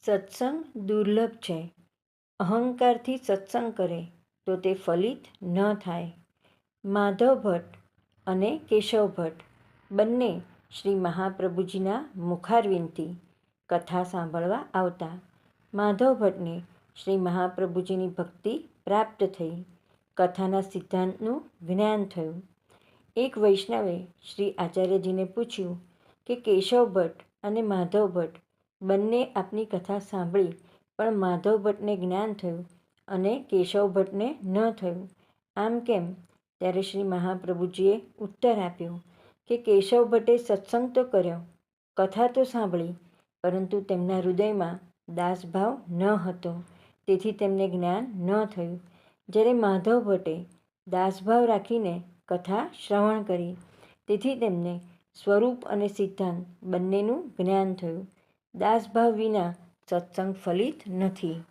સત્સંગ દુર્લભ છે. અહંકારથી સત્સંગ કરે તો તે ફલિત ન થાય. માધવ ભટ્ટ અને કેશવ ભટ્ટ બંને શ્રી મહાપ્રભુજીના મુખારવિંદથી કથા સાંભળવા આવતા. માધવ ભટ્ટને શ્રી મહાપ્રભુજીની ભક્તિ પ્રાપ્ત થઈ. કથાના સિદ્ધાંતનું જ્ઞાન થયું. એક વૈષ્ણવે શ્રી આચાર્યજીને પૂછ્યું કે કેશવ ભટ્ટ અને માધવ ભટ્ટ બંને આપની કથા સાંભળી, પણ માધવ ભટ્ટને જ્ઞાન થયું અને કેશવ ભટ્ટને ન થયું, આમ કેમ? ત્યારે શ્રી મહાપ્રભુજીએ ઉત્તર આપ્યો કે કેશવ ભટ્ટે સત્સંગ તો કર્યો, કથા તો સાંભળી, પરંતુ તેમના હૃદયમાં દાસભાવ ન હતો, તેથી તેમને જ્ઞાન ન થયું. જ્યારે માધવ ભટ્ટે દાસભાવ રાખીને કથા શ્રવણ કરી, તેથી તેમને સ્વરૂપ અને સિદ્ધાંત બંનેનું જ્ઞાન થયું. દાસભાવ વિના સત્સંગ ફલિત નથી.